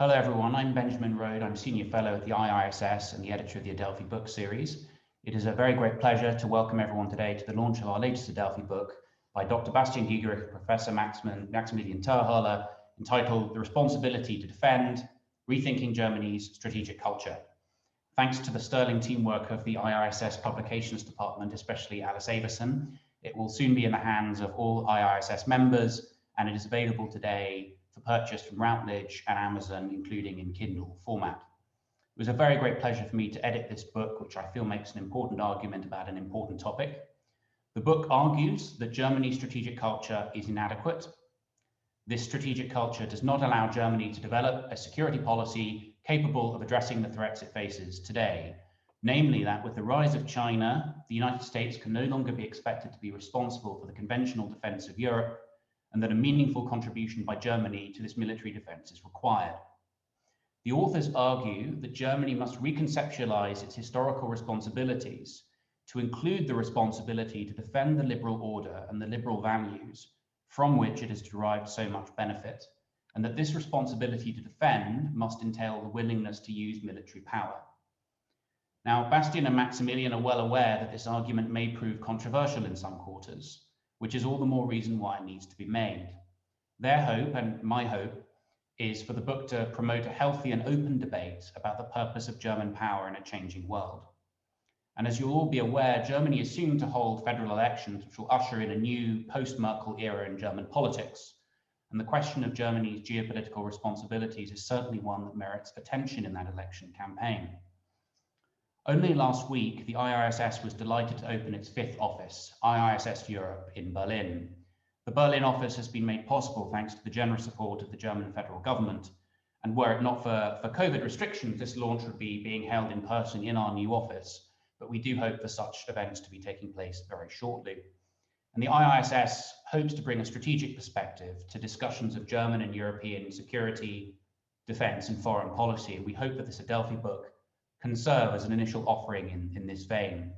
Hello everyone, I'm Benjamin Rode. I'm Senior Fellow at the IISS and the editor of the Adelphi book series. It is a very great pleasure to welcome everyone today to the launch of our latest Adelphi book by Dr. Bastian Giegerich and Professor Maximilian Terhalle, entitled The Responsibility to Defend, Rethinking Germany's Strategic Culture. Thanks to the sterling teamwork of the IISS Publications Department, especially Alice Averson, it will soon be in the hands of all IISS members, and it is available today for purchase from Routledge and Amazon, including in Kindle format. It was a very great pleasure for me to edit this book, which I feel makes an important argument about an important topic. The book argues that Germany's strategic culture is inadequate. This strategic culture does not allow Germany to develop a security policy capable of addressing the threats it faces today, namely that with the rise of China, the United States can no longer be expected to be responsible for the conventional defense of Europe, and that a meaningful contribution by Germany to this military defense is required. The authors argue that Germany must reconceptualize its historical responsibilities to include the responsibility to defend the liberal order and the liberal values from which it has derived so much benefit, and that this responsibility to defend must entail the willingness to use military power. Now, Bastian and Maximilian are well aware that this argument may prove controversial in some quarters, which is all the more reason why it needs to be made. Their hope, and my hope, is for the book to promote a healthy and open debate about the purpose of German power in a changing world. And as you'll all be aware, Germany is soon to hold federal elections, which will usher in a new post-Merkel era in German politics. And the question of Germany's geopolitical responsibilities is certainly one that merits attention in that election campaign. Only last week, the IISS was delighted to open its 5th office, IISS Europe, in Berlin. The Berlin office has been made possible thanks to the generous support of the German federal government. And were it not for COVID restrictions, this launch would be being held in person in our new office. But we do hope for such events to be taking place very shortly. And the IISS hopes to bring a strategic perspective to discussions of German and European security, defense, and foreign policy. And we hope that this Adelphi book can serve as an initial offering in this vein.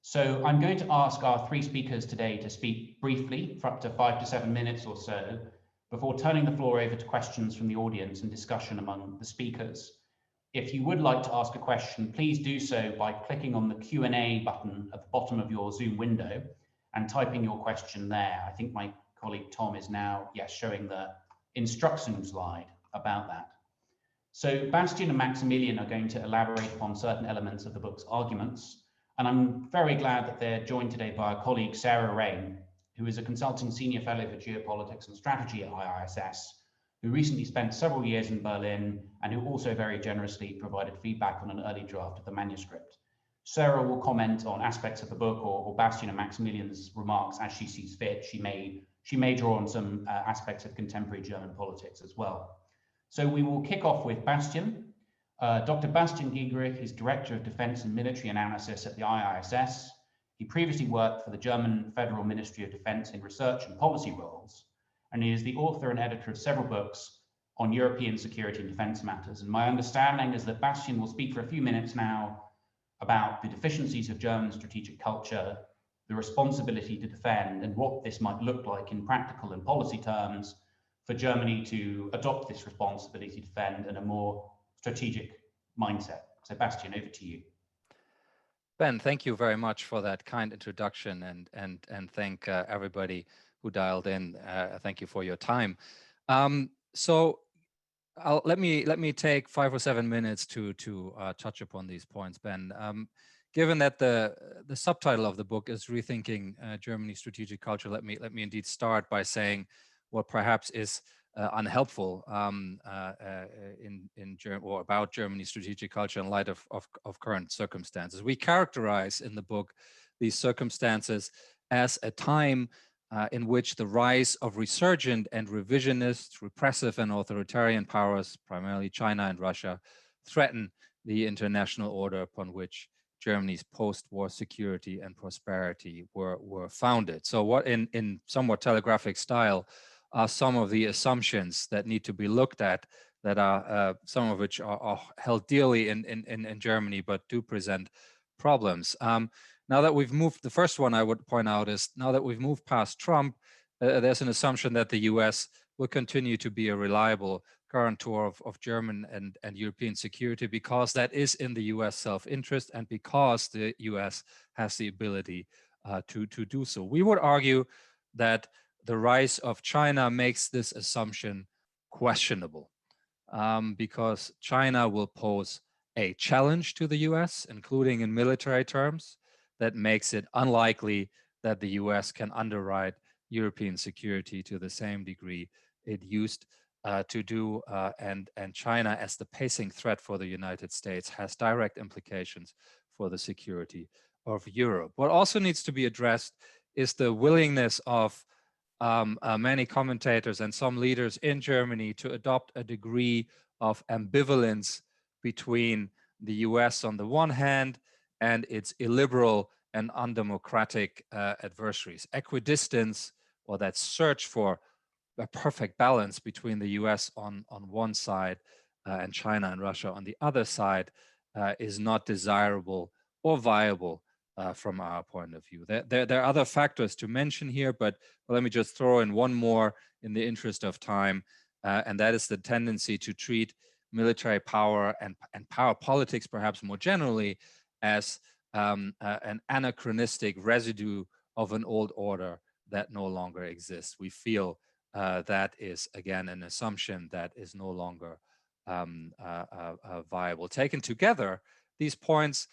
So I'm going to ask our 3 speakers today to speak briefly for up to 5 to 7 minutes or so, before turning the floor over to questions from the audience and discussion among the speakers. If you would like to ask a question, please do so by clicking on the Q&A button at the bottom of your Zoom window and typing your question there. I think my colleague Tom is now, showing the instruction slide about that. So Bastian and Maximilian are going to elaborate upon certain elements of the book's arguments, and I'm very glad that they're joined today by our colleague Sarah Rain, who is a consulting senior fellow for geopolitics and strategy at IISS, who recently spent several years in Berlin and who also very generously provided feedback on an early draft of the manuscript. Sarah will comment on aspects of the book or Bastian and Maximilian's remarks as she sees fit. She may draw on some aspects of contemporary German politics as well. So we will kick off with Bastian. Dr. Bastian Giegerich is Director of Defense and Military Analysis at the IISS. He previously worked for the German Federal Ministry of Defense in research and policy roles, and he is the author and editor of several books on European security and defense matters. And my understanding is that Bastian will speak for a few minutes now about the deficiencies of German strategic culture, the responsibility to defend, and what this might look like in practical and policy terms for Germany to adopt this responsibility to defend in a more strategic mindset. So Bastian, over to you. Ben, thank you very much for that kind introduction, and thank everybody who dialed in. Thank you for your time. So let me take 5 or 7 minutes to touch upon these points, Ben. Given that the subtitle of the book is Rethinking Germany's Strategic Culture, let me indeed start by saying what perhaps is unhelpful about Germany's strategic culture in light of current circumstances. We characterize in the book these circumstances as a time in which the rise of resurgent and revisionist, repressive and authoritarian powers, primarily China and Russia, threaten the international order upon which Germany's post-war security and prosperity were founded. So what in somewhat telegraphic style are some of the assumptions that need to be looked at, that are some of which are held dearly in Germany, but do present problems. Now that we've moved, the first one I would point out is, now that we've moved past Trump, there's an assumption that the US will continue to be a reliable guarantor of German and European security, because that is in the US self-interest and because the US has the ability to do so. We would argue that the rise of China makes this assumption questionable, because China will pose a challenge to the US, including in military terms, that makes it unlikely that the US can underwrite European security to the same degree it used to do. And China, as the pacing threat for the United States, has direct implications for the security of Europe. What also needs to be addressed is the willingness of many commentators and some leaders in Germany to adopt a degree of ambivalence between the US on the one hand and its illiberal and undemocratic adversaries. Equidistance, or that search for a perfect balance between the US on one side and China and Russia on the other side, is not desirable or viable from our point of view. There are other factors to mention here, but let me just throw in one more in the interest of time, and that is the tendency to treat military power and power politics, perhaps more generally, as an anachronistic residue of an old order that no longer exists. We feel that is, again, an assumption that is no longer viable. Taken together, these points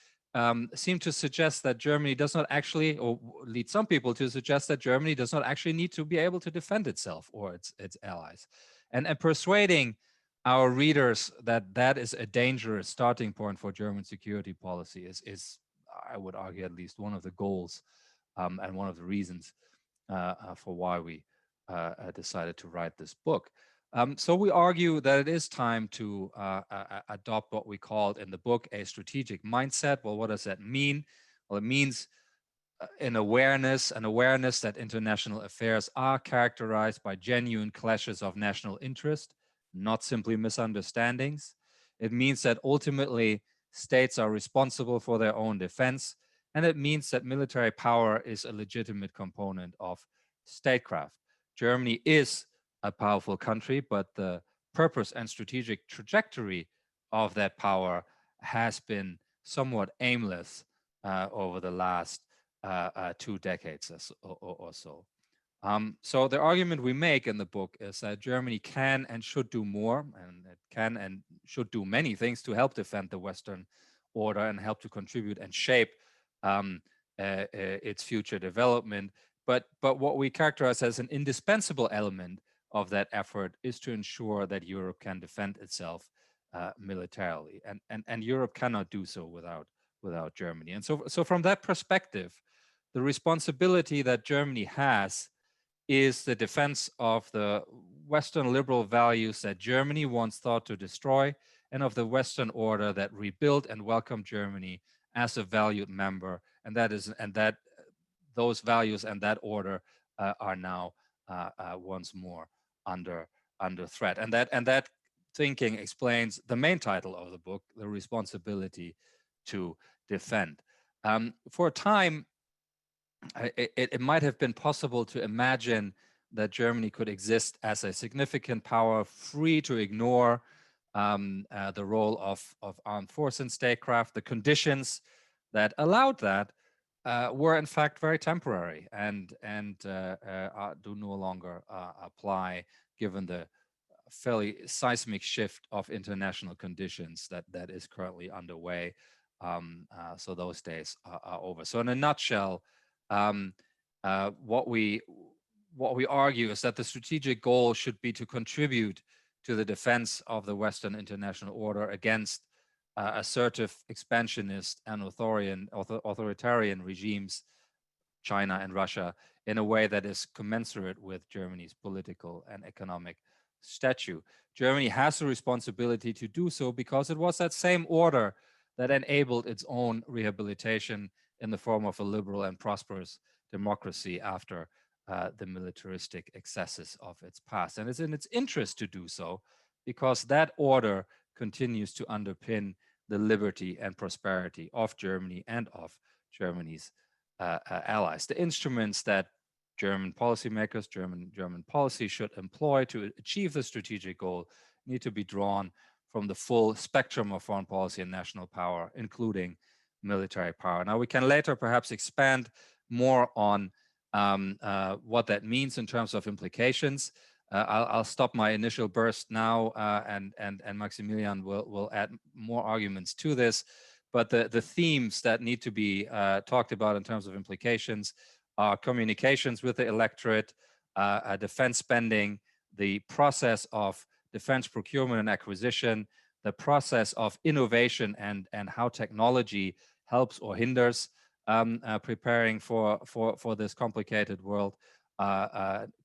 seem to suggest that Germany does not actually, or lead some people to suggest that Germany does not actually need to be able to defend itself or its allies. And persuading our readers that that is a dangerous starting point for German security policy is, I would argue, at least one of the goals and one of the reasons for why we decided to write this book. So we argue that it is time to adopt what we called in the book a strategic mindset. Well, what does that mean? Well, it means an awareness that international affairs are characterized by genuine clashes of national interest, not simply misunderstandings. It means that ultimately states are responsible for their own defense, and it means that military power is a legitimate component of statecraft. Germany is a powerful country, but the purpose and strategic trajectory of that power has been somewhat aimless over the last 2 decades or so. So the argument we make in the book is that Germany can and should do more, and it can and should do many things to help defend the Western order and help to contribute and shape its future development. But what we characterize as an indispensable element of that effort is to ensure that Europe can defend itself militarily, and Europe cannot do so without Germany. And so from that perspective, the responsibility that Germany has is the defense of the Western liberal values that Germany once thought to destroy, and of the Western order that rebuilt and welcomed Germany as a valued member, and that those values and that order are now once more under threat. And that thinking explains the main title of the book, The Responsibility to Defend. For a time, it might have been possible to imagine that Germany could exist as a significant power, free to ignore the role of armed force in statecraft. The conditions that allowed that were in fact very temporary and do no longer apply, given the fairly seismic shift of international conditions that is currently underway. So those days are over. So in a nutshell, what we argue is that the strategic goal should be to contribute to the defense of the Western international order against assertive, expansionist, and authoritarian regimes, China and Russia, in a way that is commensurate with Germany's political and economic stature. Germany has a responsibility to do so because it was that same order that enabled its own rehabilitation in the form of a liberal and prosperous democracy after the militaristic excesses of its past. And it's in its interest to do so because that order continues to underpin the liberty and prosperity of Germany and of Germany's allies. The instruments that German policymakers, German policy should employ to achieve the strategic goal need to be drawn from the full spectrum of foreign policy and national power, including military power. Now, we can later perhaps expand more on what that means in terms of implications. I'll stop my initial burst now, and Maximilian will add more arguments to this. But the themes that need to be talked about in terms of implications are communications with the electorate, defense spending, the process of defense procurement and acquisition, the process of innovation and how technology helps or hinders preparing for this complicated world,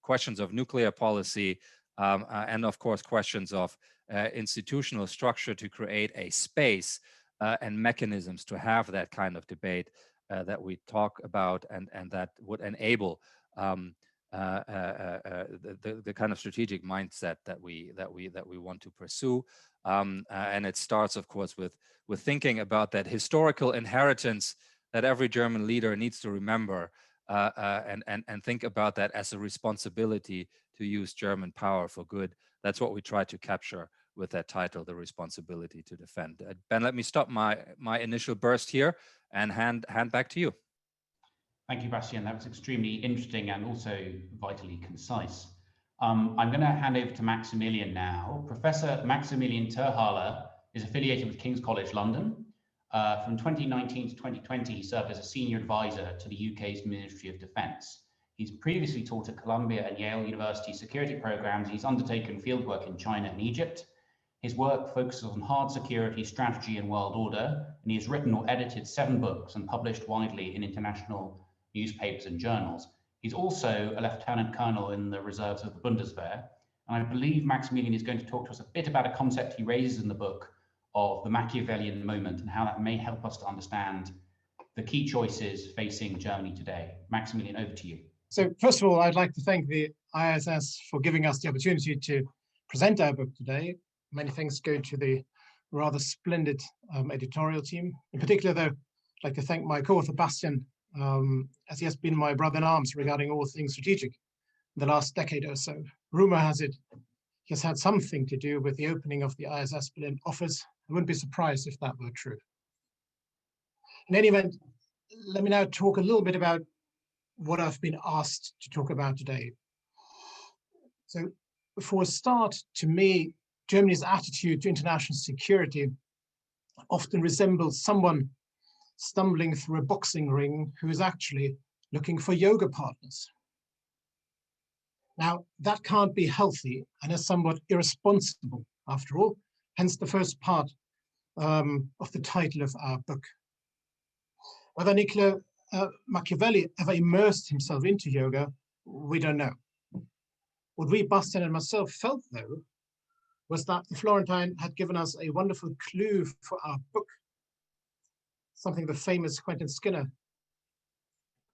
questions of nuclear policy, and of course questions of institutional structure to create a space and mechanisms to have that kind of debate that we talk about, and that would enable the kind of strategic mindset that we want to pursue. And it starts, of course, with thinking about that historical inheritance that every German leader needs to remember, and think about that as a responsibility to use German power for good. That's what we try to capture with that title, The Responsibility to Defend. Ben, let me stop my initial burst here and hand back to you. Thank you, Bastian. That was extremely interesting and also vitally concise. I'm going to hand over to Maximilian now. Professor Maximilian Terhalle is affiliated with King's College London. From 2019 to 2020, he served as a senior advisor to the UK's Ministry of Defence. He's previously taught at Columbia and Yale University security programs. He's undertaken fieldwork in China and Egypt. His work focuses on hard security, strategy, and world order, and he has written or edited 7 books and published widely in international newspapers and journals. He's also a lieutenant colonel in the reserves of the Bundeswehr. And I believe Maximilian is going to talk to us a bit about a concept he raises in the book of the Machiavellian moment and how that may help us to understand the key choices facing Germany today. Maximilian, over to you. So first of all, I'd like to thank the ISS for giving us the opportunity to present our book today. Many thanks go to the rather splendid editorial team. In particular, though, I'd like to thank my co-author, Bastian, as he has been my brother in arms regarding all things strategic in the last decade or so. Rumor has it he has had something to do with the opening of the ISS Berlin office. I wouldn't be surprised if that were true. In any event, let me now talk a little bit about what I've been asked to talk about today. So for a start, to me, Germany's attitude to international security often resembles someone stumbling through a boxing ring who is actually looking for yoga partners. Now, that can't be healthy and is somewhat irresponsible, after all, hence the first part of the title of our book. Whether Niccolo Machiavelli ever immersed himself into yoga, we don't know. What we, Bastian and myself, felt, though, was that the Florentine had given us a wonderful clue for our book, something the famous Quentin Skinner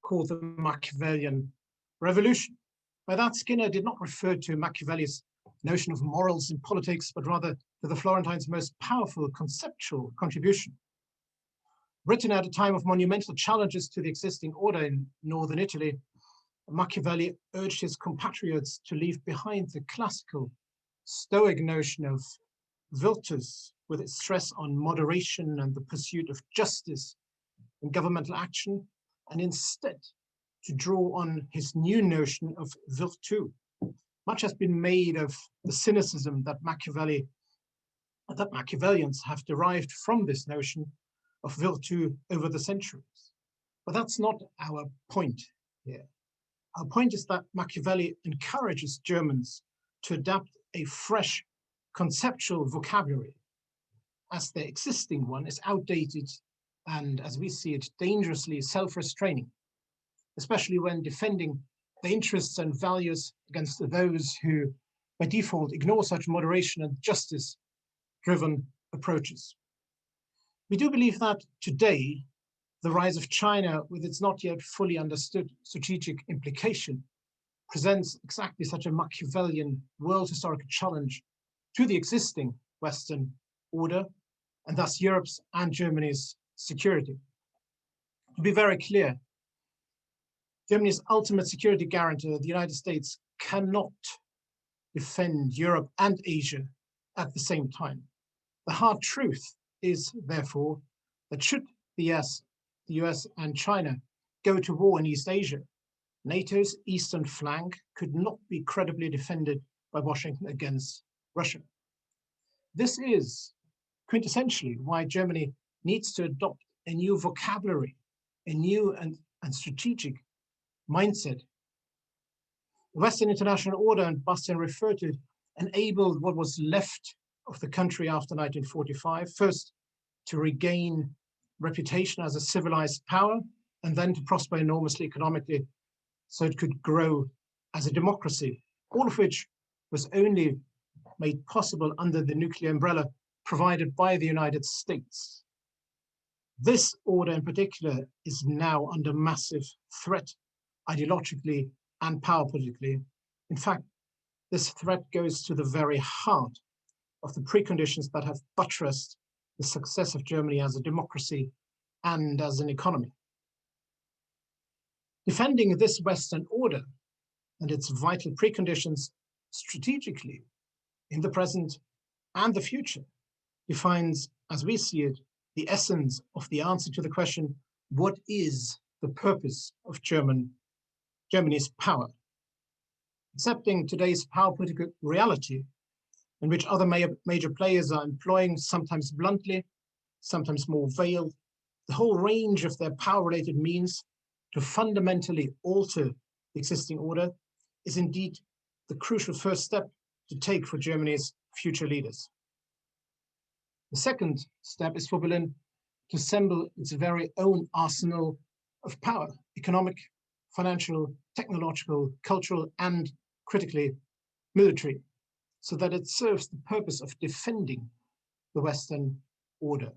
called the Machiavellian Revolution. By that, Skinner did not refer to Machiavelli's notion of morals in politics, but rather to the Florentines' most powerful conceptual contribution. Written at a time of monumental challenges to the existing order in northern Italy, Machiavelli urged his compatriots to leave behind the classical Stoic notion of virtus, with its stress on moderation and the pursuit of justice in governmental action, and instead to draw on his new notion of virtu. Much has been made of the cynicism that Machiavellians have derived from this notion of virtu over the centuries. But that's not our point here. Our point is that Machiavelli encourages Germans to adapt a fresh conceptual vocabulary, as the existing one is outdated and, as we see it, dangerously self-restraining, especially when defending the interests and values against those who, by default, ignore such moderation and justice-driven approaches. We do believe that today, the rise of China, with its not yet fully understood strategic implication, presents exactly such a Machiavellian world historical challenge to the existing Western order, and thus Europe's and Germany's security. To be very clear, Germany's ultimate security guarantor, the United States, cannot defend Europe and Asia at the same time. The hard truth is, therefore, that should the US and China go to war in East Asia, NATO's eastern flank could not be credibly defended by Washington against Russia. This is quintessentially why Germany needs to adopt a new vocabulary, a new and strategic mindset. The Western international order, and Bastian referred to it, enabled what was left of the country after 1945, first to regain reputation as a civilized power, and then to prosper enormously economically, so it could grow as a democracy, all of which was only made possible under the nuclear umbrella provided by the United States. This order in particular is now under massive threat, ideologically and power politically. In fact, this threat goes to the very heart of the preconditions that have buttressed the success of Germany as a democracy and as an economy. Defending this Western order and its vital preconditions strategically in the present and the future defines, as we see it, the essence of the answer to the question, what is the purpose of Germany's power? Accepting today's power political reality, in which other major players are employing, sometimes bluntly, sometimes more veiled, the whole range of their power-related means to fundamentally alter the existing order, is indeed the crucial first step to take for Germany's future leaders. The second step is for Berlin to assemble its very own arsenal of power, economic, financial, technological, cultural, and critically military, so that it serves the purpose of defending the Western order.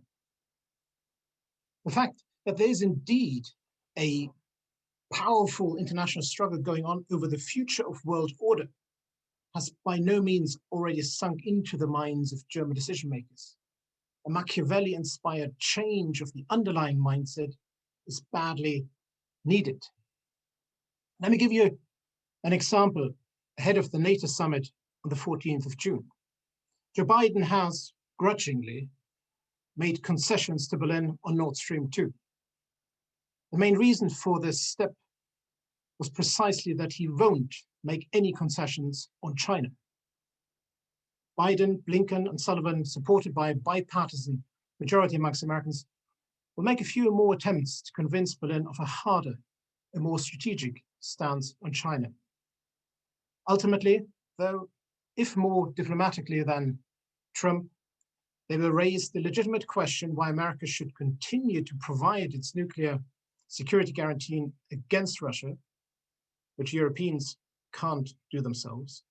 The fact that there is indeed a powerful international struggle going on over the future of world order has by no means already sunk into the minds of German decision makers. A Machiavelli-inspired change of the underlying mindset is badly needed. Let me give you an example ahead of the NATO summit on the 14th of June. Joe Biden has grudgingly made concessions to Berlin on Nord Stream 2. The main reason for this step was precisely that he won't make any concessions on China. Biden, Blinken, and Sullivan, supported by a bipartisan majority amongst Americans, will make a few more attempts to convince Berlin of a harder, a more strategic stance on China. Ultimately, though, if more diplomatically than Trump, they will raise the legitimate question why America should continue to provide its nuclear security guarantee against Russia, which Europeans can't do themselves,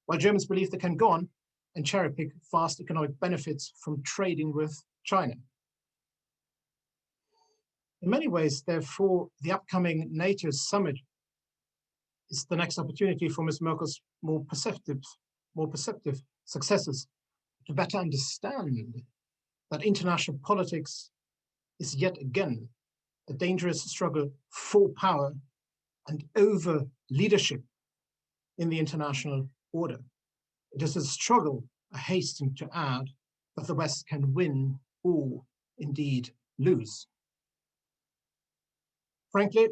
while Germans believe they can go on and cherry-pick vast economic benefits from trading with China. In many ways, therefore, the upcoming NATO summit is the next opportunity for Ms. Merkel's more perceptive successors to better understand that international politics is yet again a dangerous struggle for power and over leadership in the international order. It is a struggle, I hasten to add, that the West can win or indeed lose. Frankly,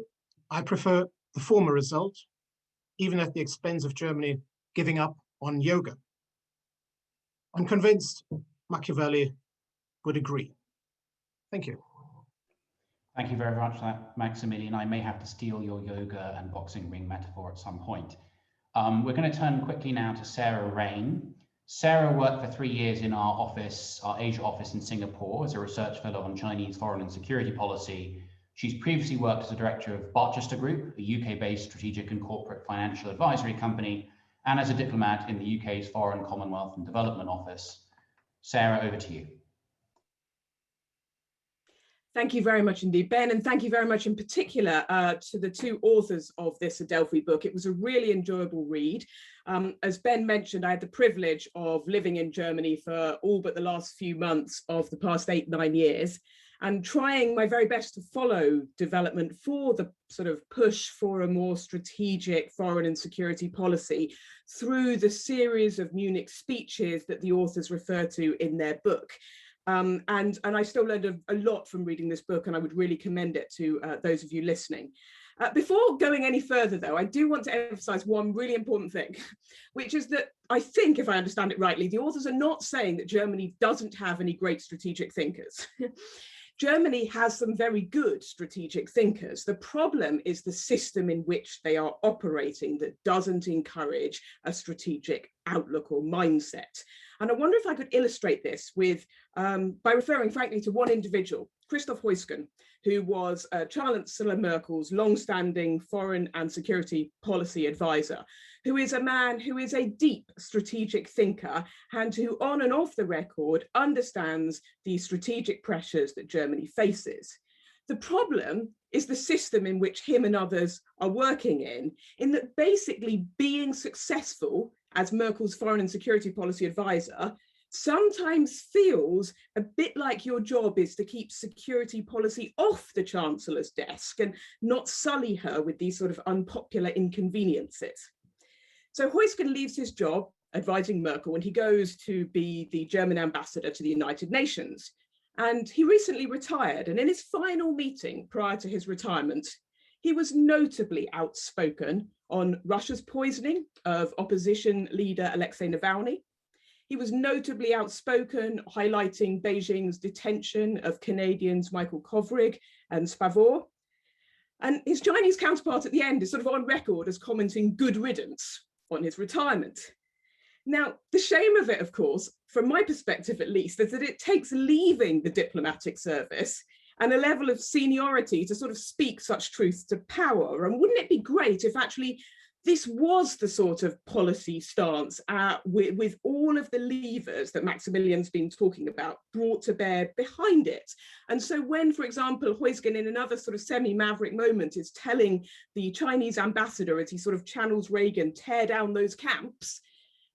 I prefer the former result, even at the expense of Germany giving up on yoga. I'm convinced Machiavelli would agree. Thank you. Thank you very much for that, Maximilian. I may have to steal your yoga and boxing ring metaphor at some point. We're going to turn quickly now to Sarah Rain. Sarah worked for 3 years in our office, our Asia office in Singapore, as a research fellow on Chinese foreign and security policy. She's previously worked as a director of Barchester Group, a UK-based strategic and corporate financial advisory company, and as a diplomat in the UK's Foreign, Commonwealth and Development Office. Sarah, over to you. Thank you very much indeed, Ben, and thank you very much in particular to the two authors of this Adelphi book. It was a really enjoyable read. As Ben mentioned, I had the privilege of living in Germany for all but the last few months of the past 8-9 years. and trying my very best to follow development for the sort of push for a more strategic foreign and security policy through the series of Munich speeches that the authors refer to in their book. And I still learned a lot from reading this book, and I would really commend it to those of you listening. Before going any further, though, I do want to emphasize one really important thing, which is that I think, if I understand it rightly, the authors are not saying that Germany doesn't have any great strategic thinkers. Germany has some very good strategic thinkers. The problem is the system in which they are operating that doesn't encourage a strategic outlook or mindset. And I wonder if I could illustrate this with, by referring frankly to one individual, Christoph Heusgen, who was Chancellor Merkel's long-standing foreign and security policy advisor, who is a man who is a deep strategic thinker and who on and off the record understands the strategic pressures that Germany faces. The problem is the system in which him and others are working in that basically being successful as Merkel's foreign and security policy advisor sometimes feels a bit like your job is to keep security policy off the Chancellor's desk and not sully her with these sort of unpopular inconveniences. So Heusgen leaves his job advising Merkel and he goes to be the German ambassador to the United Nations. And he recently retired, and in his final meeting prior to his retirement, he was notably outspoken on Russia's poisoning of opposition leader Alexei Navalny. He was notably outspoken, highlighting Beijing's detention of Canadians Michael Kovrig and Spavor. And his Chinese counterpart at the end is sort of on record as commenting good riddance on his retirement. Now, the shame of it, of course, from my perspective at least, is that it takes leaving the diplomatic service and a level of seniority to sort of speak such truth to power. And wouldn't it be great if actually this was the sort of policy stance with all of the levers that Maximilian's been talking about brought to bear behind it? And so when, for example, Heusgen in another sort of semi-maverick moment is telling the Chinese ambassador as he sort of channels Reagan, tear down those camps,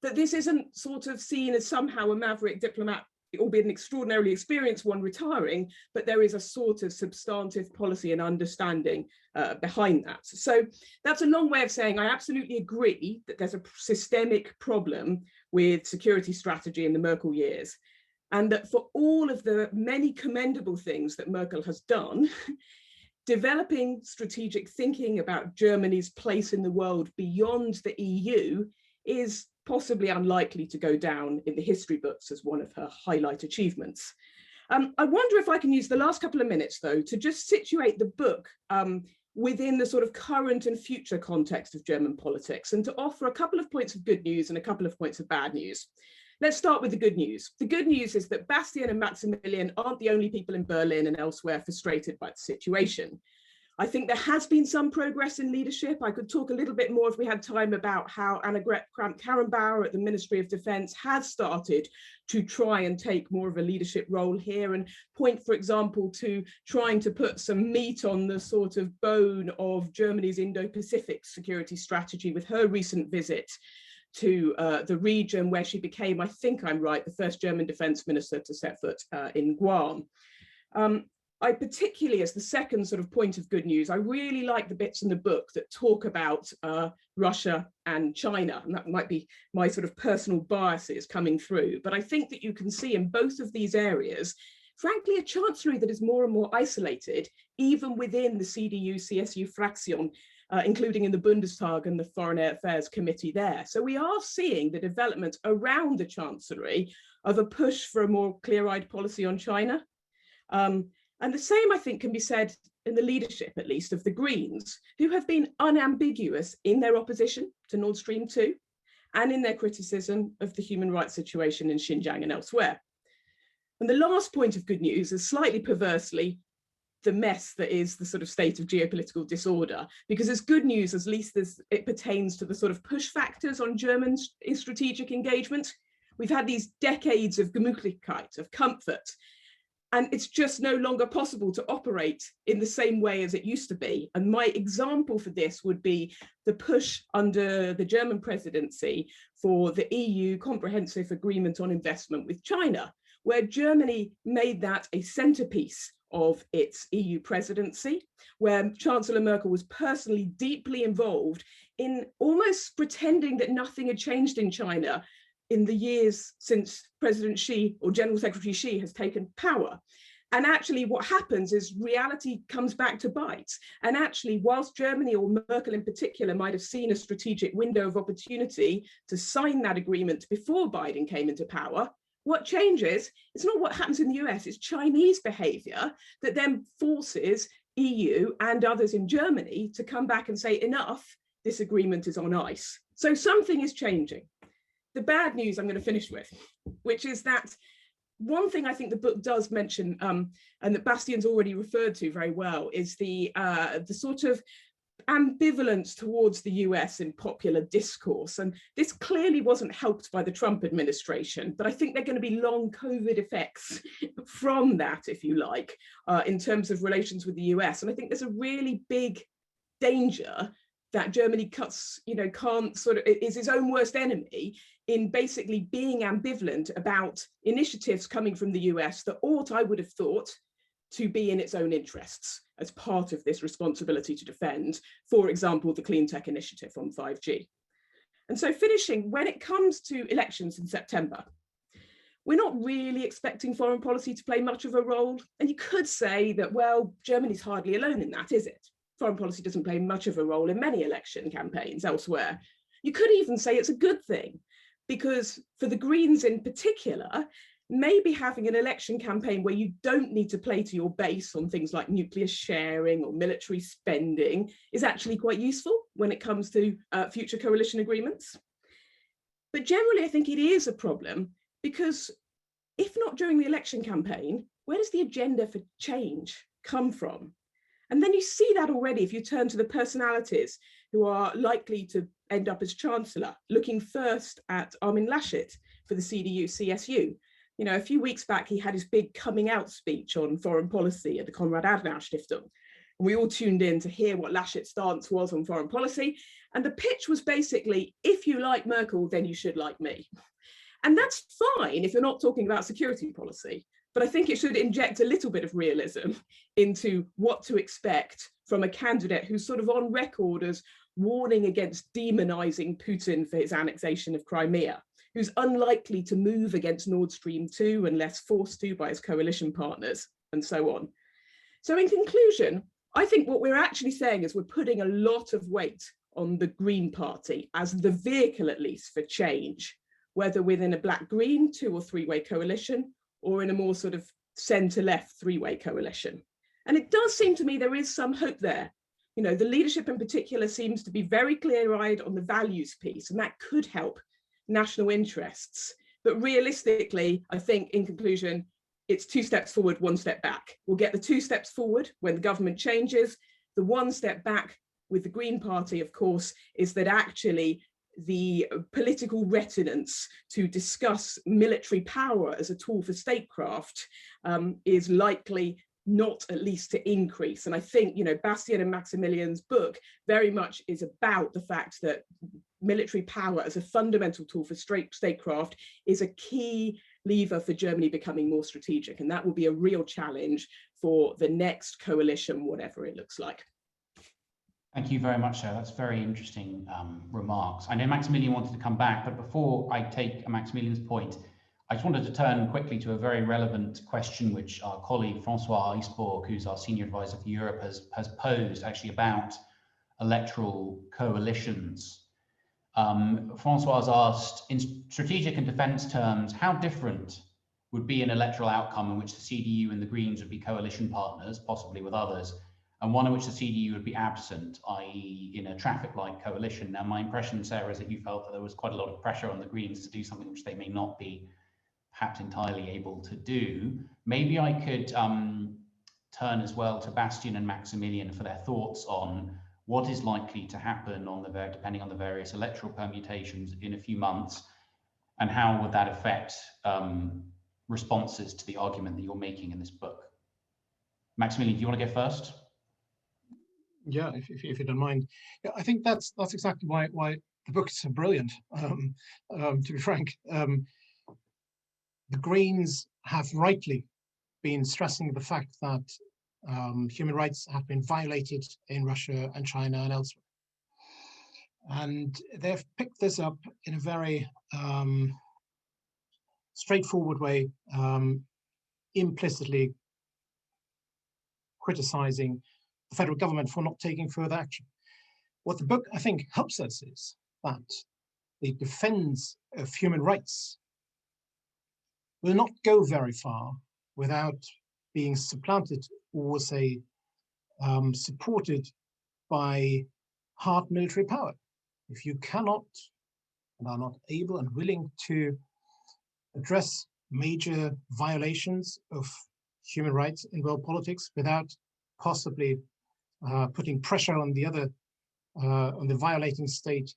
that this isn't sort of seen as somehow a maverick diplomat, albeit an extraordinarily experienced one, retiring, but there is a sort of substantive policy and understanding behind that. So that's a long way of saying I absolutely agree that there's a systemic problem with security strategy in the Merkel years, and that for all of the many commendable things that Merkel has done, developing strategic thinking about Germany's place in the world beyond the EU is possibly unlikely to go down in the history books as one of her highlight achievements. I wonder if I can use the last couple of minutes, though, to just situate the book within the sort of current and future context of German politics and to offer a couple of points of good news and a couple of points of bad news. Let's start with the good news. The good news is that Bastian and Maximilian aren't the only people in Berlin and elsewhere frustrated by the situation. I think there has been some progress in leadership. I could talk a little bit more if we had time about how Annegret Kramp-Karrenbauer at the Ministry of Defense has started to try and take more of a leadership role here and point, for example, to trying to put some meat on the sort of bone of Germany's Indo-Pacific security strategy with her recent visit to the region where she became, I think I'm right, the first German defense minister to set foot in Guam. I particularly, as the second sort of point of good news, I really like the bits in the book that talk about Russia and China, and that might be my sort of personal biases coming through. But I think that you can see in both of these areas, frankly, a chancellery that is more and more isolated, even within the CDU-CSU Fraktion, including in the Bundestag and the Foreign Affairs Committee there. So we are seeing the development around the chancellery of a push for a more clear-eyed policy on China. And the same, I think, can be said in the leadership, at least, of the Greens, who have been unambiguous in their opposition to Nord Stream 2 and in their criticism of the human rights situation in Xinjiang and elsewhere. And the last point of good news is slightly perversely the mess that is the sort of state of geopolitical disorder, because it's good news, at least as it pertains to the sort of push factors on German strategic engagement. We've had these decades of Gemütlichkeit, of comfort, and it's just no longer possible to operate in the same way as it used to be. And my example for this would be the push under the German presidency for the EU Comprehensive Agreement on Investment with China, where Germany made that a centerpiece of its EU presidency, where Chancellor Merkel was personally deeply involved in almost pretending that nothing had changed in China in the years since President Xi or General Secretary Xi has taken power. And actually what happens is reality comes back to bite. And actually, whilst Germany, or Merkel in particular, might have seen a strategic window of opportunity to sign that agreement before Biden came into power, what changes, it's not what happens in the US, it's Chinese behavior that then forces EU and others in Germany to come back and say, enough, this agreement is on ice. So something is changing. The bad news I'm going to finish with, which is that one thing I think the book does mention, and that Bastian's already referred to very well, is the sort of ambivalence towards the US in popular discourse. And this clearly wasn't helped by the Trump administration, but I think there are going to be long COVID effects from that, if you like, in terms of relations with the US. And I think there's a really big danger that Germany can't sort of, is its own worst enemy in basically being ambivalent about initiatives coming from the US that ought, I would have thought, to be in its own interests as part of this responsibility to defend, for example, the clean tech initiative on 5G. And so finishing, when it comes to elections in September, we're not really expecting foreign policy to play much of a role. And you could say that, well, Germany's hardly alone in that, is it? Foreign policy doesn't play much of a role in many election campaigns elsewhere. You could even say it's a good thing, because for the Greens in particular, maybe having an election campaign where you don't need to play to your base on things like nuclear sharing or military spending is actually quite useful when it comes to future coalition agreements. But generally, I think it is a problem, because if not during the election campaign, where does the agenda for change come from? And then you see that already if you turn to the personalities who are likely to end up as Chancellor, looking first at Armin Laschet for the CDU-CSU. You know, a few weeks back, he had his big coming out speech on foreign policy at the Konrad Adenauer Stiftung. And we all tuned in to hear what Laschet's stance was on foreign policy. And the pitch was basically, if you like Merkel, then you should like me. And that's fine if you're not talking about security policy. But I think it should inject a little bit of realism into what to expect from a candidate who's sort of on record as warning against demonizing Putin for his annexation of Crimea, who's unlikely to move against Nord Stream 2 unless forced to by his coalition partners, and so on. So in conclusion, I think what we're actually saying is we're putting a lot of weight on the Green Party as the vehicle, at least, for change, whether within a black-green 2- or 3-way coalition, or in a more sort of centre-left 3-way coalition. And it does seem to me there is some hope there. You know, the leadership in particular seems to be very clear-eyed on the values piece, and that could help national interests. But realistically, I think in conclusion, it's 2 steps forward, 1 step back. We'll get the 2 steps forward when the government changes. The 1 step back with the Green Party, of course, is that actually the political reticence to discuss military power as a tool for statecraft is likely not at least to increase. And I think, you know, Bastian and Maximilian's book very much is about the fact that military power as a fundamental tool for statecraft is a key lever for Germany becoming more strategic. And that will be a real challenge for the next coalition, whatever it looks like. Thank you very much, sir. That's very interesting remarks. I know Maximilian wanted to come back, but before I take Maximilian's point, I just wanted to turn quickly to a very relevant question which our colleague Francois Eisborg, who's our senior advisor for Europe, has posed actually about electoral coalitions. Francois has asked, in strategic and defence terms, how different would be an electoral outcome in which the CDU and the Greens would be coalition partners, possibly with others, and one in which the CDU would be absent, i.e. in a traffic light coalition. Now, my impression, Sarah, is that you felt that there was quite a lot of pressure on the Greens to do something which they may not be perhaps entirely able to do. Maybe I could turn as well to Bastian and Maximilian for their thoughts on what is likely to happen on depending on the various electoral permutations in a few months, and how would that affect responses to the argument that you're making in this book. Maximilian, do you want to go first? Yeah, if you don't mind. Yeah, I think that's exactly why the book is so brilliant. To be frank, the Greens have rightly been stressing the fact that human rights have been violated in Russia and China and elsewhere. And they've picked this up in a very straightforward way, implicitly criticizing the federal government for not taking further action. What the book, I think, helps us is that the defense of human rights will not go very far without being supplanted or, say, supported by hard military power. If you cannot and are not able and willing to address major violations of human rights in world politics without possibly putting pressure on the other, on the violating state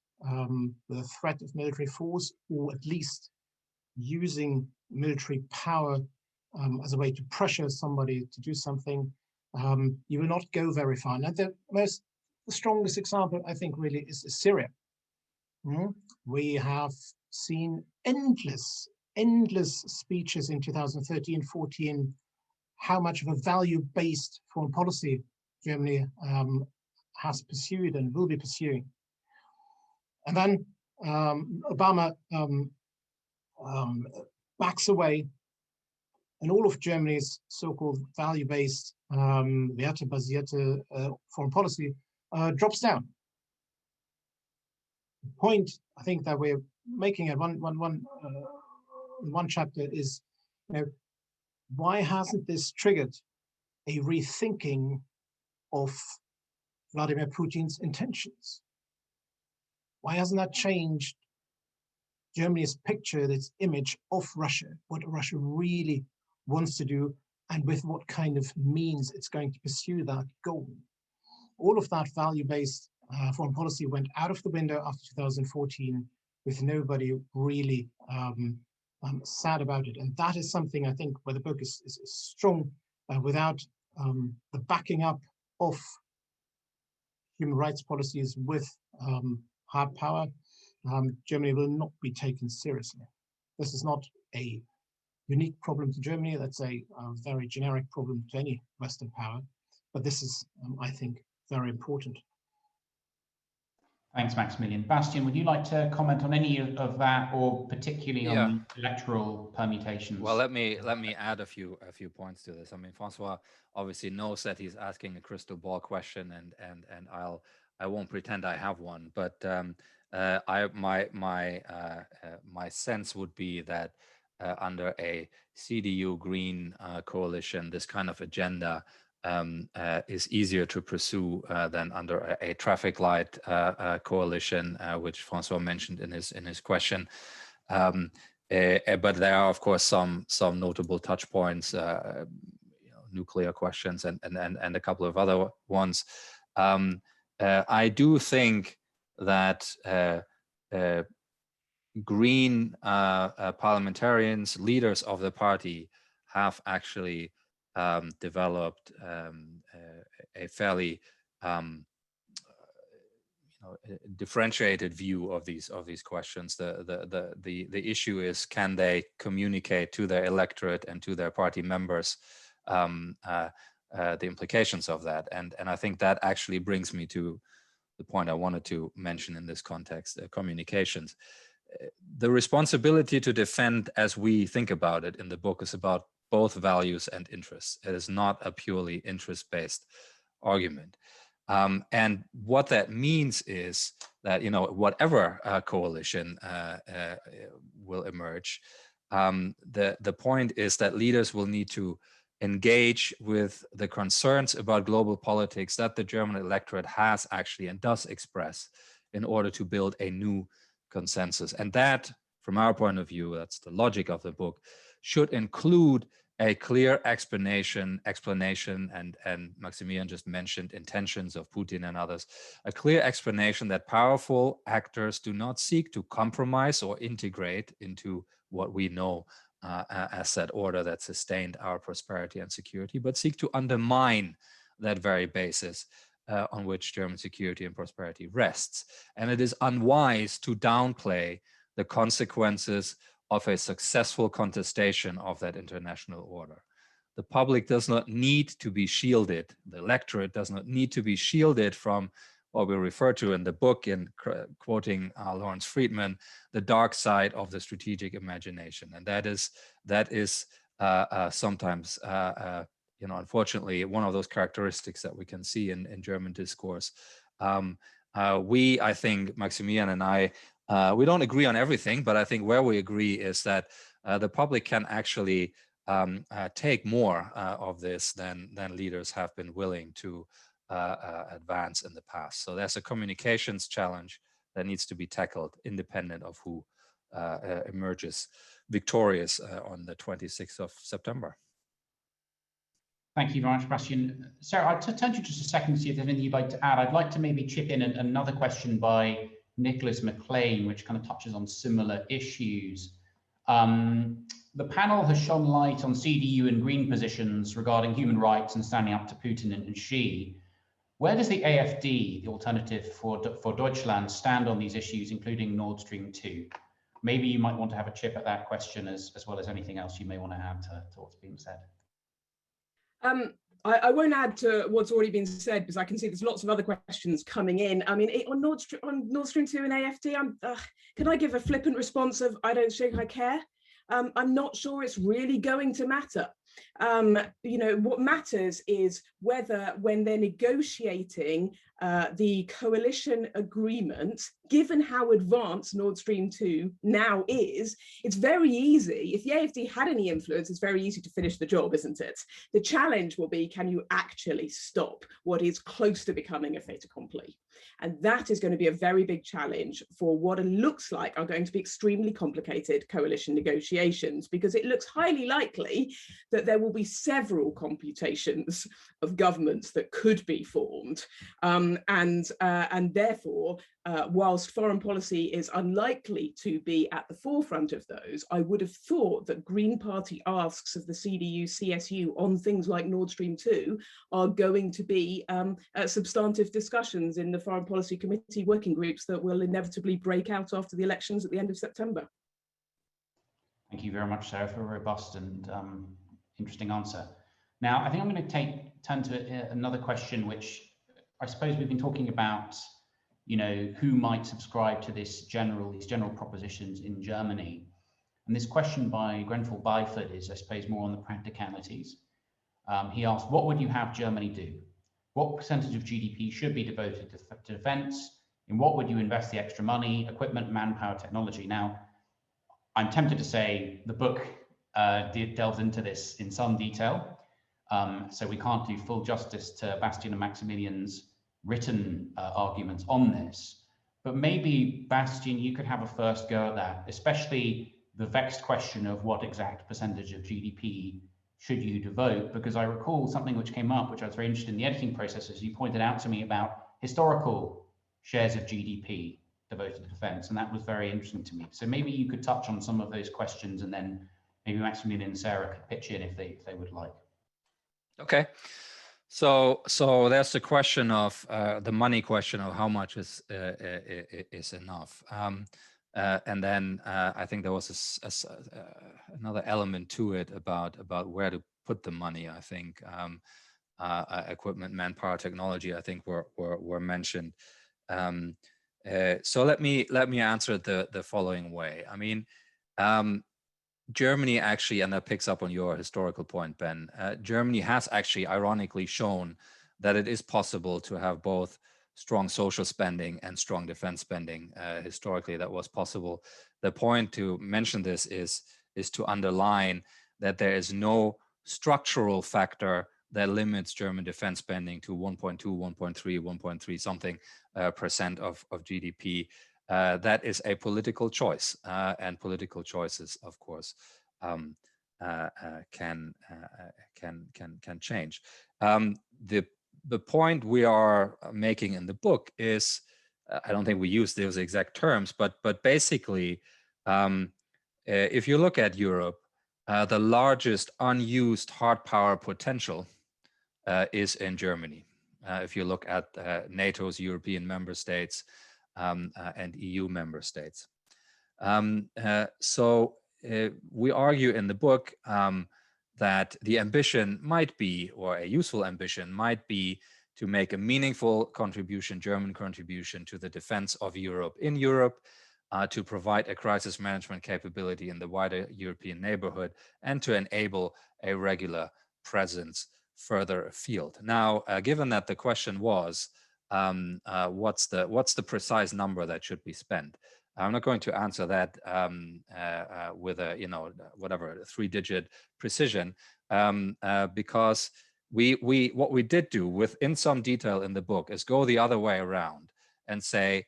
with a threat of military force, or at least using military power as a way to pressure somebody to do something, you will not go very far. Now, the strongest example, I think, really is Syria. We have seen endless speeches in 2013-14, how much of a value-based foreign policy Germany has pursued and will be pursuing. And then Obama backs away, and all of Germany's so-called value-based, Werte-basierte foreign policy drops down. The point I think that we're making at one chapter is, why hasn't this triggered a rethinking of Vladimir Putin's intentions? Why hasn't that changed Germany's picture, its image of Russia, what Russia really wants to do, and with what kind of means it's going to pursue that goal? All of that value-based foreign policy went out of the window after 2014, with nobody really sad about it. And that is something, I think, where the book is strong. Without the backing up of human rights policies with hard power, Germany will not be taken seriously. This is not a unique problem to Germany. That's a very generic problem to any Western power. But this is, I think, very important. Thanks, Maximilian. Bastian, would you like to comment on any of that, or particularly on the electoral permutations? Well, let me add a few points to this. I mean, Francois obviously knows that he's asking a crystal ball question, and I won't pretend I have one, but my sense would be that under a CDU Green coalition, this kind of agenda is easier to pursue than under a traffic light coalition, which Francois mentioned in his question. But there are, of course, some notable touch points, nuclear questions, and a couple of other ones. I do think that Green parliamentarians, leaders of the party, have actually developed a fairly differentiated view of these questions. The issue is, can they communicate to their electorate and to their party members the implications of that? And I think that actually brings me to the point I wanted to mention in this context: communications. The responsibility to defend, as we think about it in the book, is about both values and interests. It is not a purely interest-based argument. And what that means is that, whatever coalition will emerge, the point is that leaders will need to engage with the concerns about global politics that the German electorate has actually and does express in order to build a new consensus. And that, from our point of view, that's the logic of the book, should include a clear explanation, and Maximilian just mentioned intentions of Putin and others, a clear explanation that powerful actors do not seek to compromise or integrate into what we know as that order that sustained our prosperity and security, but seek to undermine that very basis on which German security and prosperity rests. And it is unwise to downplay the consequences of a successful contestation of that international order. The public does not need to be shielded. The electorate does not need to be shielded from what we refer to in the book, in quoting Lawrence Friedman, the dark side of the strategic imagination. And that is sometimes, unfortunately, one of those characteristics that we can see in German discourse. I think, Maximilian and I, we don't agree on everything, but I think where we agree is that the public can actually take more of this than leaders have been willing to advance in the past. So there's a communications challenge that needs to be tackled independent of who emerges victorious on the 26th of September. Thank you very much, Bastian. Sarah, I'll turn to you just a second to see if there's anything you'd like to add. I'd like to maybe chip in another question by Nicholas McLean, which kind of touches on similar issues. The panel has shone light on CDU and Green positions regarding human rights and standing up to Putin and Xi. Where does the AfD, the alternative for Deutschland, stand on these issues, including Nord Stream 2? Maybe you might want to have a chip at that question as well as anything else you may want to add to what's being said. I won't add to what's already been said because I can see there's lots of other questions coming in. I mean, on Nord Stream 2 and AfD, can I give a flippant response of I don't think I care? I'm not sure it's really going to matter. What matters is whether when they're negotiating the coalition agreement, given how advanced Nord Stream 2 now is, it's very easy. If the AfD had any influence, it's very easy to finish the job, isn't it? The challenge will be, can you actually stop what is close to becoming a fait accompli? And that is going to be a very big challenge for what it looks like are going to be extremely complicated coalition negotiations, because it looks highly likely that there will be several computations of governments that could be formed. And therefore, whilst foreign policy is unlikely to be at the forefront of those, I would have thought that Green Party asks of the CDU, CSU on things like Nord Stream 2 are going to be substantive discussions in the Foreign Policy Committee working groups that will inevitably break out after the elections at the end of September. Thank you very much, Sarah, for a robust and interesting answer. Now, I think I'm going to turn to another question, which I suppose we've been talking about, who might subscribe to these general propositions in Germany. And this question by Grenfell Byford is, I suppose, more on the practicalities. He asked, what would you have Germany do? What percentage of GDP should be devoted to defense? In what would you invest the extra money, equipment, manpower, technology? Now, I'm tempted to say the book delves into this in some detail. So we can't do full justice to Bastian and Maximilian's written arguments on this. But maybe, Bastian, you could have a first go at that, especially the vexed question of what exact percentage of GDP should you devote? Because I recall something which came up, which I was very interested in the editing process, as you pointed out to me about historical shares of GDP devoted to defense, and that was very interesting to me. So maybe you could touch on some of those questions, and then maybe Maximilian and Sarah could pitch in if they would like. Okay. So there's the question of the money question of how much is enough, and then I think there was another element to it about where to put the money. I think equipment, manpower, technology, I think were mentioned. So let me answer it the following way. I mean, Germany actually, and that picks up on your historical point, Ben, Germany has actually ironically shown that it is possible to have both strong social spending and strong defense spending. Historically, that was possible. The point to mention this is to underline that there is no structural factor that limits German defense spending to 1.2, 1.3, 1.3 something percent of GDP. That is a political choice, and political choices, of course, can change. The point we are making in the book is, I don't think we use those exact terms, but basically, if you look at Europe, the largest unused hard power potential is in Germany. If you look at NATO's European member states, and EU member states. So we argue in the book that the ambition might be, or a useful ambition might be, to make a meaningful contribution, German contribution, to the defense of Europe in Europe, to provide a crisis management capability in the wider European neighborhood, and to enable a regular presence further afield. Now, given that the question was, what's the precise number that should be spent? I'm not going to answer that with a, whatever, 3-digit precision, because what we did do within some detail in the book is go the other way around and say,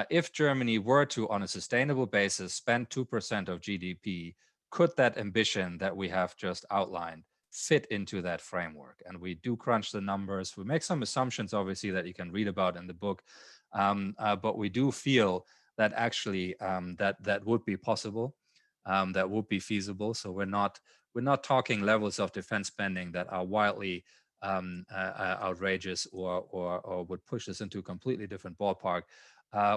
if Germany were to, on a sustainable basis, spend 2% of GDP, could that ambition that we have just outlined fit into that framework? And we do crunch the numbers. We make some assumptions, obviously, that you can read about in the book, but we do feel that actually that would be possible, that would be feasible. So we're not talking levels of defense spending that are wildly outrageous or would push us into a completely different ballpark.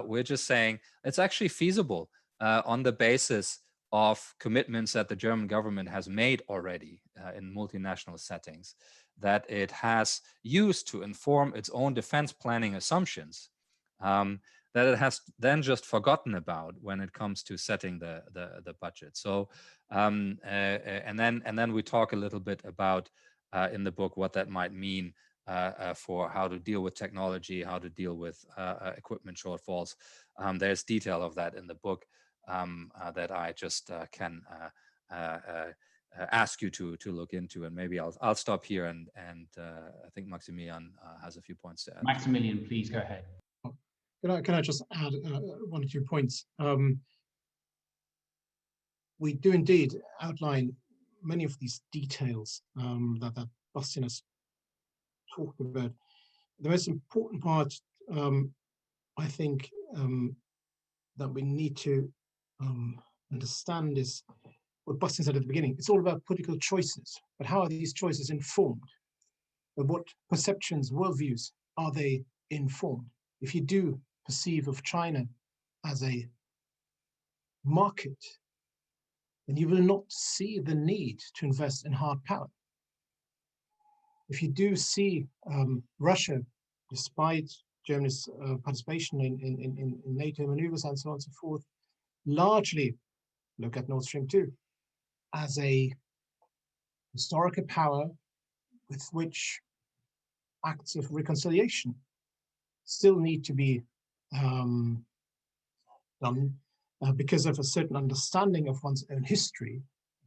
We're just saying it's actually feasible on the basis of commitments that the German government has made already in multinational settings, that it has used to inform its own defense planning assumptions, that it has then just forgotten about when it comes to setting the budget. So and then we talk a little bit about in the book what that might mean for how to deal with technology, how to deal with equipment shortfalls. There's detail of that in the book that I just can ask you to look into, and maybe I'll stop here, and I think Maximilian has a few points to add. Maximilian, please go ahead. Can I just add 1 or 2 points? We do indeed outline many of these details that Bastian has talked about. The most important part, I think, that we need to understand is what Bastian said at the beginning. It's all about political choices, but how are these choices informed? But what perceptions, worldviews are they informed? If you do perceive of China as a market, then you will not see the need to invest in hard power. If you do see Russia, despite Germany's participation in NATO maneuvers and so on and so forth, largely look at Nord Stream 2 as a historical power with which acts of reconciliation still need to be done because of a certain understanding of one's own history.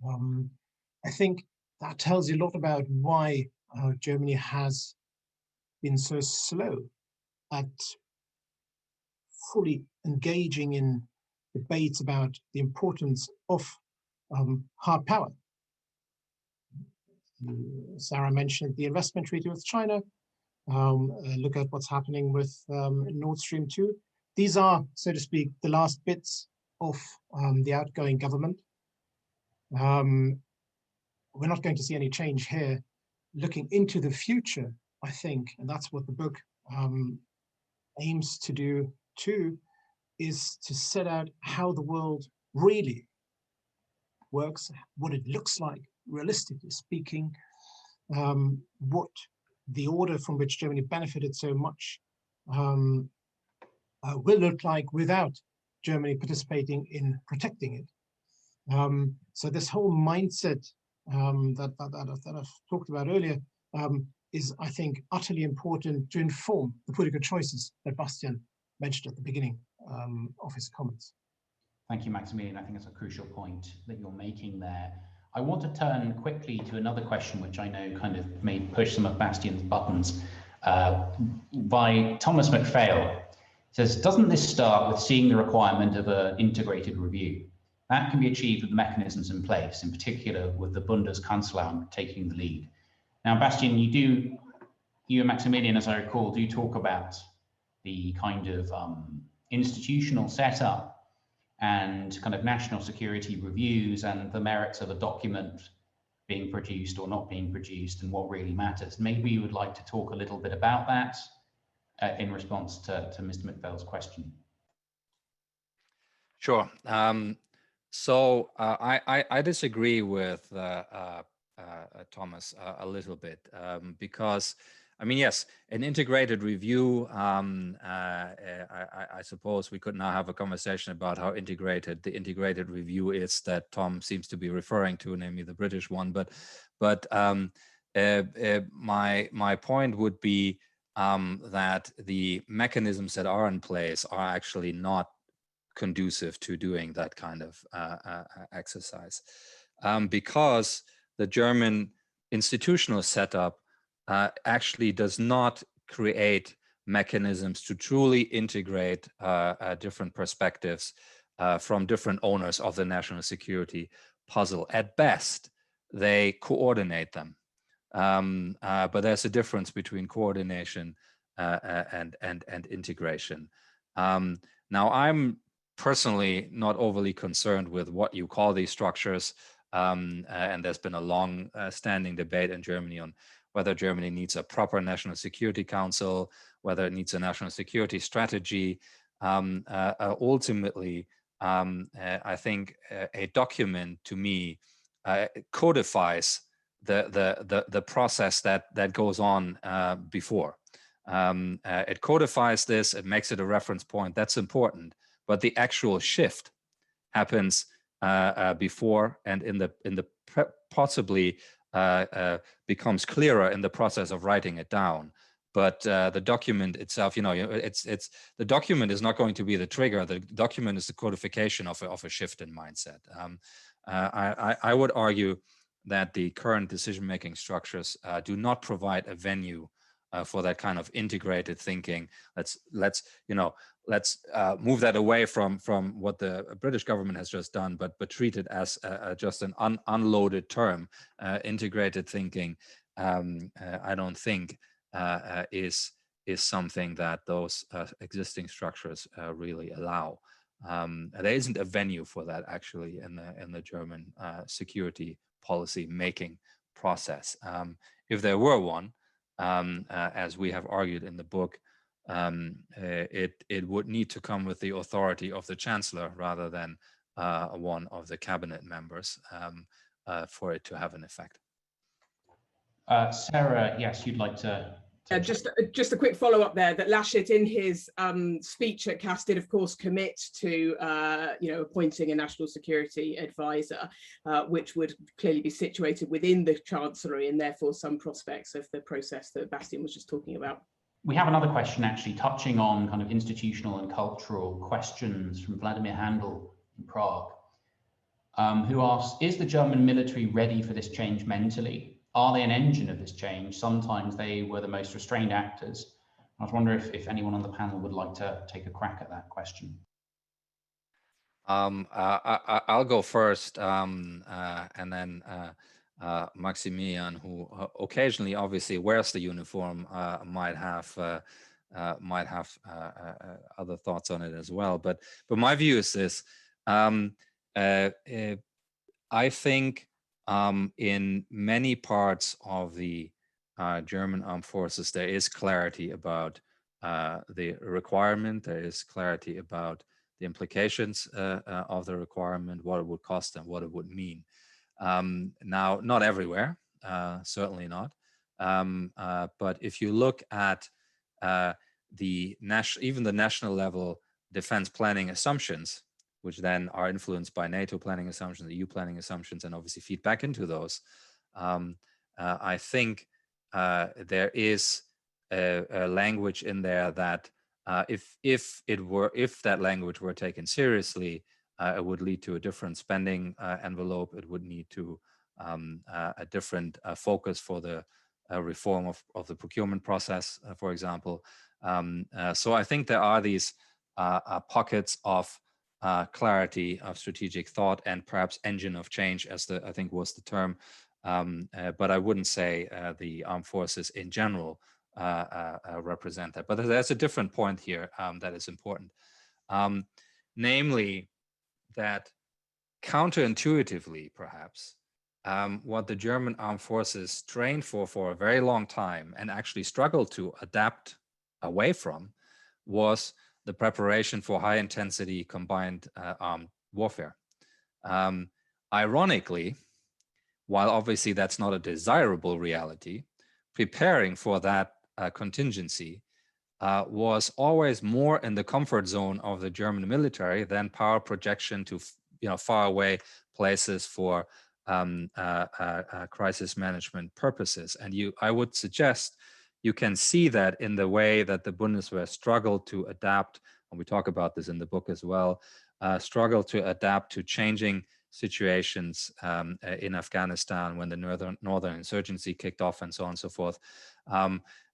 I think that tells you a lot about why Germany has been so slow at fully engaging in debates about the importance of hard power. Sarah mentioned the investment treaty with China. Look at what's happening with Nord Stream 2. These are, so to speak, the last bits of the outgoing government. We're not going to see any change here. Looking into the future, I think, and that's what the book aims to do too, is to set out how the world really works, what it looks like, realistically speaking, what the order from which Germany benefited so much will look like without Germany participating in protecting it. So this whole mindset that I've talked about earlier is, I think, utterly important to inform the political choices that Bastian mentioned at the beginning of his comments. Thank you, Maximilian. I think it's a crucial point that you're making there. I want to turn quickly to another question, which I know kind of may push some of Bastian's buttons, by Thomas McPhail. It says, doesn't this start with seeing the requirement of an integrated review? That can be achieved with the mechanisms in place, in particular with the Bundeskanzleramt taking the lead. Now, Bastian, you and Maximilian, as I recall, do talk about the kind of institutional setup and kind of national security reviews and the merits of a document being produced or not being produced and what really matters. Maybe you would like to talk a little bit about that in response to Mr. McPhail's question. Sure. So I disagree with Thomas, a little bit, because, I mean, yes, an integrated review, I suppose we could now have a conversation about how integrated the integrated review is that Tom seems to be referring to, namely the British one. But my point would be that the mechanisms that are in place are actually not conducive to doing that kind of exercise, because the German institutional setup actually does not create mechanisms to truly integrate different perspectives from different owners of the national security puzzle. At best, they coordinate them. But there's a difference between coordination and integration. Now, I'm personally not overly concerned with what you call these structures, and there's been a long standing debate in Germany on whether Germany needs a proper national security council, whether it needs a national security strategy. Ultimately, I think a document, to me, codifies the process that goes on before. It codifies this, it makes it a reference point, that's important, but the actual shift happens before, and in the possibly becomes clearer in the process of writing it down. But the document itself, the document is not going to be the trigger. The document is the codification of a shift in mindset. I would argue that the current decision-making structures do not provide a venue for that kind of integrated thinking. Let's move that away from what the British government has just done, but treat it as just an unloaded term. Integrated thinking, I don't think is something that those existing structures really allow. There isn't a venue for that actually in the German security policy making process. If there were one, as we have argued in the book, it would need to come with the authority of the chancellor rather than one of the cabinet members for it to have an effect. Sarah, yes, you'd like to just a quick follow-up there, that Laschet in his speech at CAS did of course commit to appointing a national security advisor, which would clearly be situated within the Chancellery, and therefore some prospects of the process that Bastian was just talking about. We have another question actually touching on kind of institutional and cultural questions from Vladimir Handel in Prague, who asks, is the German military ready for this change mentally? Are they an engine of this change? Sometimes they were the most restrained actors. I was wondering if anyone on the panel would like to take a crack at that question. I'll go first, and then Maximilian, who occasionally obviously wears the uniform, might have other thoughts on it as well. But my view is this: I think in many parts of the German armed forces, there is clarity about the requirement. There is clarity about the implications of the requirement, what it would cost and what it would mean. Now, not everywhere, certainly not. But if you look at even the national level defense planning assumptions, which then are influenced by NATO planning assumptions, EU planning assumptions, and obviously feed back into those, I think there is a language in there that if that language were taken seriously, it would lead to a different spending envelope. It would need to a different focus for the reform of the procurement process, for example. So I think there are these pockets of clarity of strategic thought and perhaps engine of change, as I think was the term. But I wouldn't say the armed forces in general represent that. But there's a different point here that is important, namely that counterintuitively, perhaps, what the German armed forces trained for a very long time and actually struggled to adapt away from was the preparation for high intensity combined armed warfare. Ironically, while obviously that's not a desirable reality, preparing for that contingency was always more in the comfort zone of the German military than power projection to far away places for crisis management purposes. And I would suggest you can see that in the way that the Bundeswehr struggled to adapt, and we talk about this in the book as well, struggled to adapt to changing situations in Afghanistan when the northern insurgency kicked off and so on and so forth.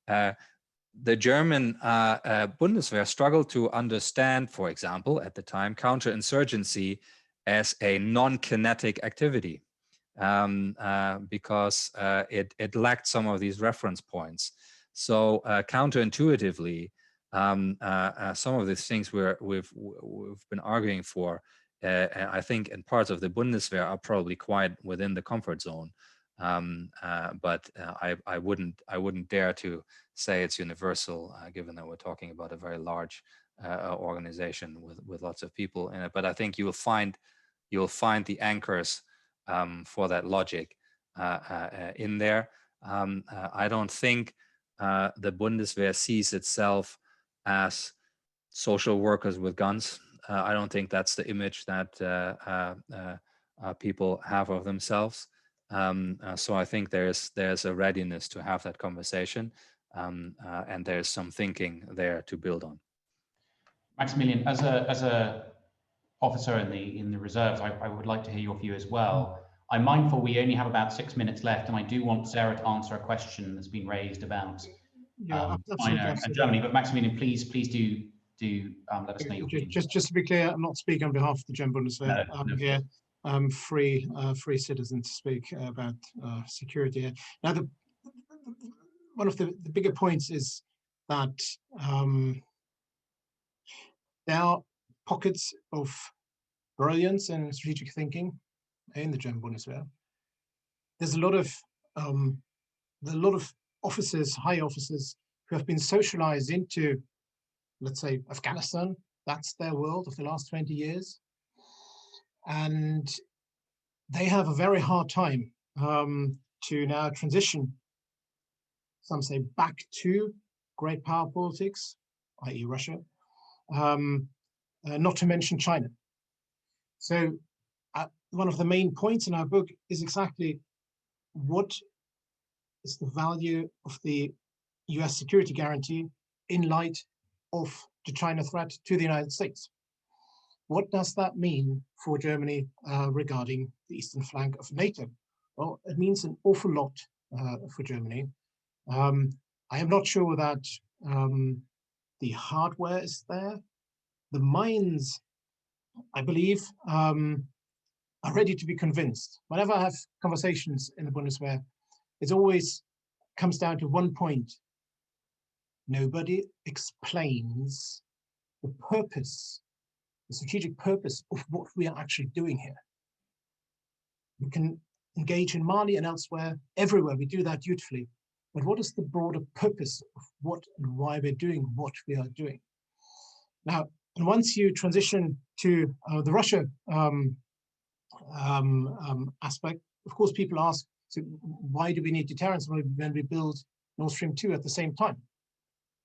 The German Bundeswehr struggled to understand, for example, at the time, counterinsurgency as a non-kinetic activity because it lacked some of these reference points. So counterintuitively, some of these things we've been arguing for, I think in parts of the Bundeswehr are probably quite within the comfort zone. But I wouldn't dare to say it's universal, given that we're talking about a very large organization with lots of people in it. But I think you'll find the anchors for that logic in there. I don't think the Bundeswehr sees itself as social workers with guns. I don't think that's the image that people have of themselves. So I think there's a readiness to have that conversation, and there's some thinking there to build on. Maximilian, as a officer in the reserves, I would like to hear your view as well. I'm mindful we only have about 6 minutes left, and I do want Sarah to answer a question that's been raised about China and Germany. But Maximilian, please do let us know your view. Just to be clear, I'm not speaking on behalf of the German Bundeswehr. I'm here. I'm free citizen to speak about security. Now, one of the bigger points is that there are pockets of brilliance and strategic thinking in the German Bundeswehr. There's a lot of officers, high officers, who have been socialized into, let's say, Afghanistan. That's their world of the last 20 years. And they have a very hard time to now transition, some say, back to great power politics, i.e. Russia, not to mention China. So one of the main points in our book is exactly what is the value of the US security guarantee in light of the China threat to the United States. What does that mean for Germany regarding the eastern flank of NATO? Well, it means an awful lot for Germany. I am not sure that the hardware is there. The minds, I believe, are ready to be convinced. Whenever I have conversations in the Bundeswehr, it always comes down to one point. Nobody explains the purpose, the strategic purpose of what we are actually doing here. We can engage in Mali and elsewhere, everywhere, we do that dutifully. But what is the broader purpose of what and why we're doing what we are doing? Now, and once you transition to the Russia aspect, of course, people ask, so why do we need deterrence when we build Nord Stream 2 at the same time?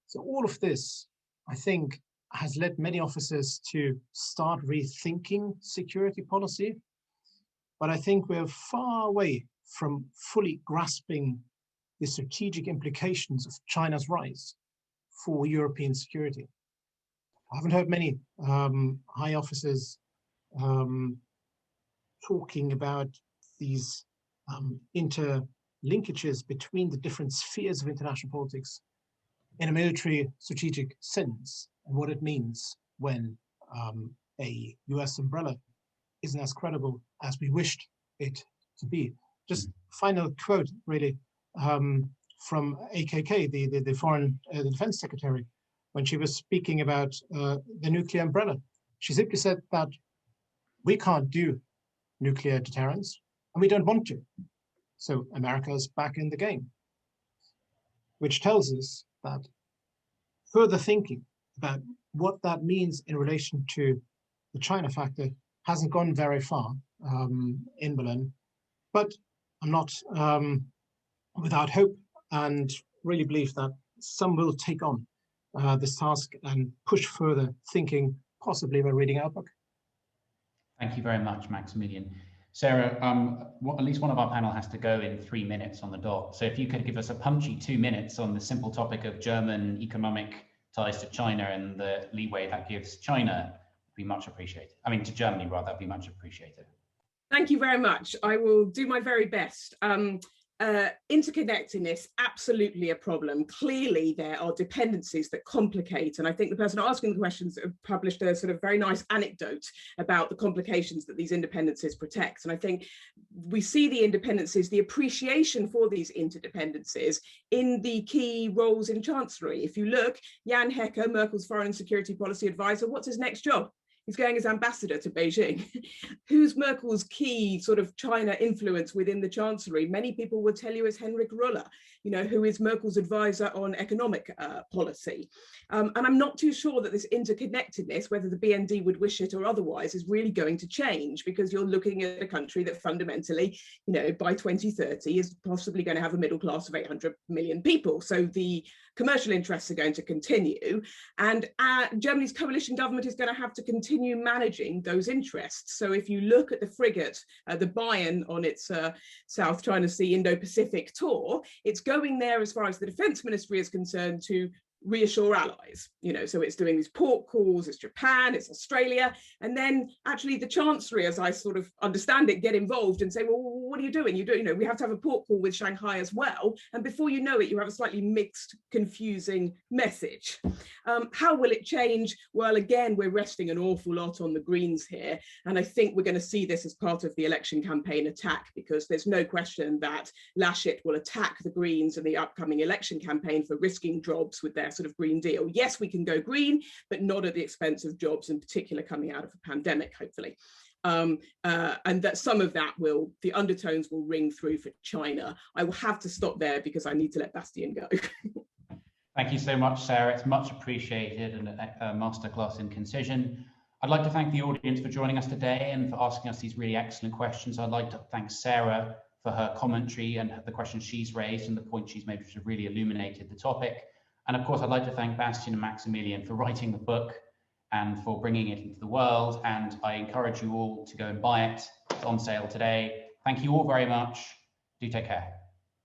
So all of this, I think, has led many officers to start rethinking security policy. But I think we're far away from fully grasping the strategic implications of China's rise for European security. I haven't heard many high officers talking about these interlinkages between the different spheres of international politics in a military strategic sense, and what it means when a US umbrella isn't as credible as we wished it to be. Just final quote, really, from AKK, the Foreign Defense Secretary, when she was speaking about the nuclear umbrella. She simply said that we can't do nuclear deterrence, and we don't want to. So America is back in the game, which tells us that further thinking about what that means in relation to the China factor hasn't gone very far in Berlin. But I'm not without hope, and really believe that some will take on this task and push further thinking, possibly by reading our book. Thank you very much, Maximilian. Sarah, at least one of our panel has to go in 3 minutes on the dot. So if you could give us a punchy 2 minutes on the simple topic of German economic ties to China and the leeway that gives China, would be much appreciated. I mean, to Germany rather, that'd be much appreciated. Thank you very much. I will do my very best. Interconnectedness, absolutely a problem. Clearly, there are dependencies that complicate, and I think the person asking the questions published a sort of very nice anecdote about the complications that these interdependencies protect. And I think we see the interdependencies, the appreciation for these interdependencies in the key roles in Chancellery. If you look, Jan Hecker, Merkel's foreign and security policy advisor, what's his next job? He's going as ambassador to Beijing. Who's Merkel's key sort of China influence within the Chancellery? Many people will tell you is Henrik Röller, you know, who is Merkel's advisor on economic policy. And I'm not too sure that this interconnectedness, whether the BND would wish it or otherwise, is really going to change, because you're looking at a country that fundamentally, you know, by 2030 is possibly going to have a middle class of 800 million people. So the commercial interests are going to continue, and Germany's coalition government is going to have to continue managing those interests. So if you look at the frigate, the Bastian on its South China Sea Indo-Pacific tour, it's going there as far as the Defense Ministry is concerned to reassure allies, you know, so it's doing these port calls, it's Japan, it's Australia, and then actually the Chancellery, as I sort of understand it, get involved and say, well, what are you doing? You know, we have to have a port call with Shanghai as well, and before you know it, you have a slightly mixed, confusing message. How will it change? Well, again, we're resting an awful lot on the Greens here, and I think we're going to see this as part of the election campaign attack, because there's no question that Laschet will attack the Greens in the upcoming election campaign for risking jobs with their sort of Green Deal. Yes, we can go green, but not at the expense of jobs, in particular coming out of a pandemic, hopefully. And that some of that will, the undertones will ring through for China. I will have to stop there because I need to let Bastian go. Thank you so much, Sarah. It's much appreciated, and a masterclass in concision. I'd like to thank the audience for joining us today and for asking us these really excellent questions. I'd like to thank Sarah for her commentary and the questions she's raised and the points she's made, which have really illuminated the topic. And of course, I'd like to thank Bastian and Maximilian for writing the book and for bringing it into the world. And I encourage you all to go and buy it. It's on sale today. Thank you all very much. Do take care.